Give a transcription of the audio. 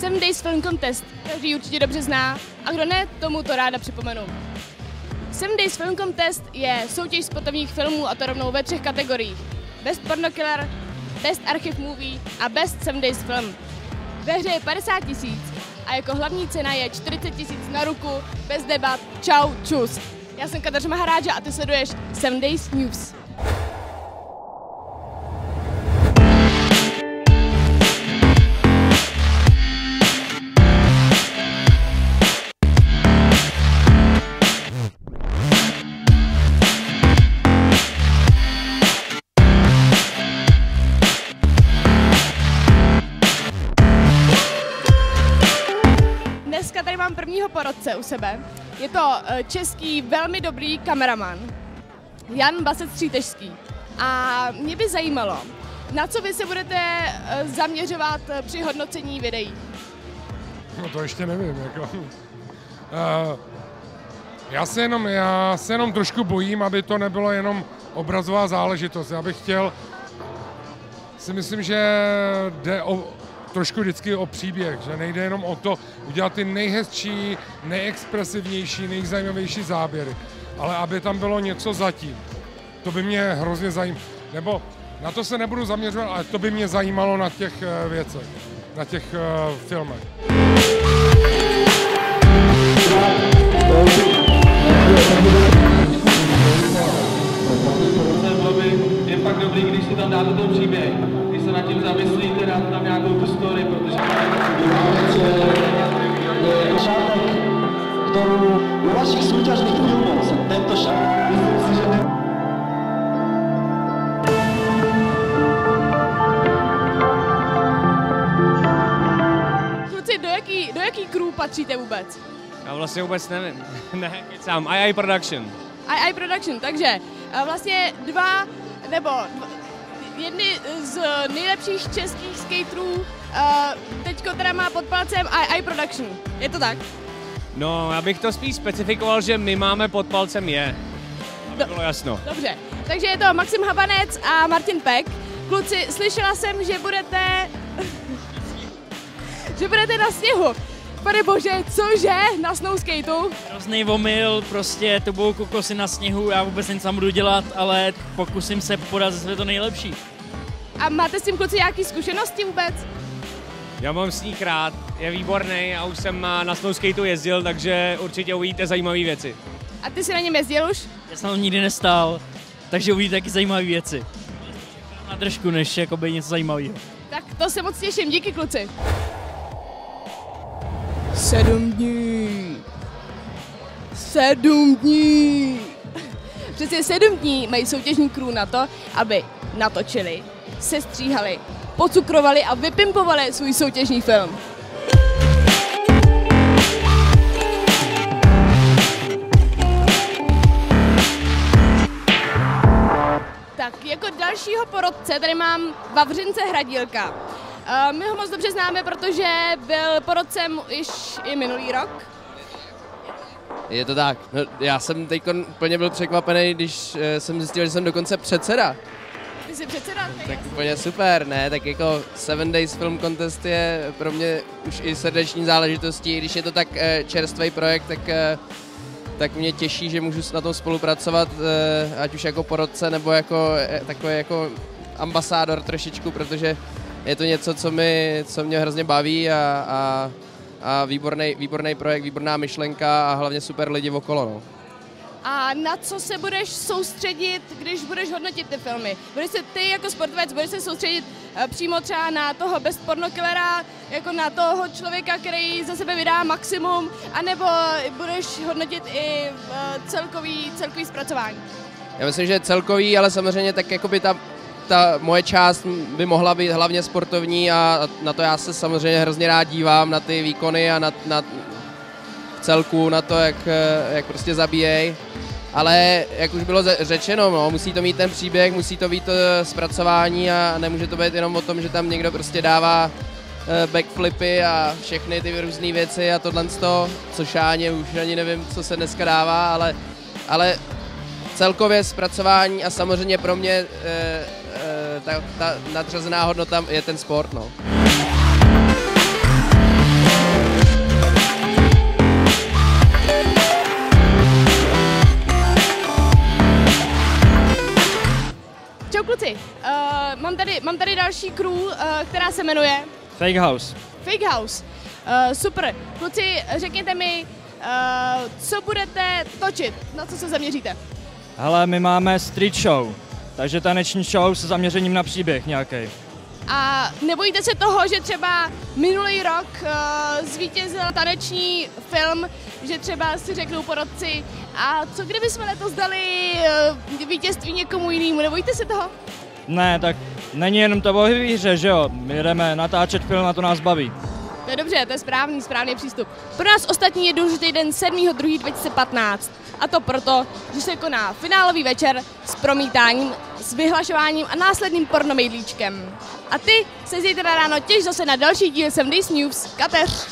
7 Days Film Contest, každý určitě dobře zná, a kdo ne, tomu to ráda připomenu. 7 Days Film Contest je soutěž sportovních filmů, a to rovnou ve 3 kategoriích. Best Porno Killer, Best Archive Movie a Best 7 Days Film. Ve hře je 50 000 a jako hlavní cena je 40 000 na ruku, bez debat, čau, čus. Já jsem Kateřina Maharáža a ty sleduješ 7 Days News. Dneska tady mám prvního porodce u sebe. Je to český velmi dobrý kameraman, Jan Basec-Střítežský. A mě by zajímalo, na co vy se budete zaměřovat při hodnocení videí? No to ještě nevím. Jako. Já se jenom trošku bojím, aby to nebylo jenom obrazová záležitost. Já bych chtěl, si myslím, že jde trošku vždycky o příběh, že nejde jenom o to udělat ty nejhezčí, nejexpresivnější, nejzajímavější záběry, ale aby tam bylo něco zatím. To by mě hrozně zajímalo, nebo na to se nebudu zaměřovat, ale to by mě zajímalo na těch věcech, na těch filmech. Je fakt dobrý, když si tam dáte ten příběh, když se nad tím zamyslíte, dáte tam nějakou tu story, protože šátek, ktorú u vašich súťažných filmov tento šát, myslím si, že Kluci, do jaký crew patříte vůbec? Já vlastně vůbec nevím. Ne, kecám. II Production. II Production, takže vlastně jedny z nejlepších českých skaterů teďko teda má pod palcem II Production. Je to tak? No, já bych to spíš specifikoval, že my máme pod palcem aby bylo jasno. Dobře, takže je to Maxim Habanec a Martin Peck. Kluci, slyšela jsem, že budete na sněhu. Pane bože, cože? Na snowskateu? Hrozný omyl, prostě to budou kokosy na sněhu, já vůbec nic nebudu dělat, ale pokusím se podat ze sebe to nejlepší. A máte s tím, kluci, nějaké zkušenosti vůbec? Já mám sníh rád, je výborný a už jsem na snowskateu jezdil, takže určitě uvidíte zajímavé věci. A ty jsi na něm jezdil už? Já jsem tam nikdy nestál, takže uvidíte taky zajímavé věci. Na držku, než jakoby něco zajímavého. Tak to se moc těším, díky kluci. 7 dní. 7 dní. Přesně 7 dní mají soutěžní crew na to, aby natočili, sestříhali, pocukrovali a vypimpovali svůj soutěžní film. Tak jako dalšího porodce tady mám Vavřince Hradílka. My ho moc dobře známe, protože byl porodcem již i minulý rok. Je to tak. No, já jsem teď úplně byl překvapený, když jsem zjistil, že jsem dokonce předseda. Ty jsi předseda? Tak úplně super, ne? Tak jako 7 Days Film Contest je pro mě už i srdeční záležitostí. Když je to tak čerstvý projekt, tak mě těší, že můžu na tom spolupracovat, ať už jako porodce, nebo jako takový jako ambasádor trošičku, protože je to něco, co mě hrozně baví a výborný projekt, výborná myšlenka a hlavně super lidi okolo. No. A na co se budeš soustředit, když budeš hodnotit ty filmy? Budeš se ty jako sportovec, budeš se soustředit přímo třeba na toho Best Porno Killera, jako na toho člověka, který za sebe vydá maximum, anebo budeš hodnotit i celkový zpracování? Já myslím, že celkový, ale samozřejmě tak jakoby ta moje část by mohla být hlavně sportovní a na to já se samozřejmě hrozně rád dívám, na ty výkony a na celku, na to, jak prostě zabíjej. Ale jak už bylo řečeno, no, musí to mít ten příběh, musí to být to zpracování a nemůže to být jenom o tom, že tam někdo prostě dává backflipy a všechny ty různé věci a tohle, což já už ani nevím, co se dneska dává, ale celkově zpracování a samozřejmě pro mě ta nadřazená hodnota je ten sport. No. kluci, mám tady další crew, která se jmenuje Fake House. Fake House. Super. Kluci, řekněte mi, co budete točit, na co se zaměříte? Hele, my máme street show, takže taneční show se zaměřením na příběh nějaký. A nebojíte se toho, že třeba minulý rok zvítězil taneční film, že třeba si řeknou porotci, a co kdyby jsme letos dali vítězství někomu jinému, nebojíte se toho? Ne, tak není jenom to o hře, že jo? My jdeme natáčet film a to nás baví. To je dobře, to je správný přístup. Pro nás ostatní je důležitý den 7.2.2015. A to proto, že se koná finálový večer s promítáním, s vyhlašováním a následným pornomejdlíčkem. A ty se zítra ráno těš zase na další díl 7 Days News. Kateř!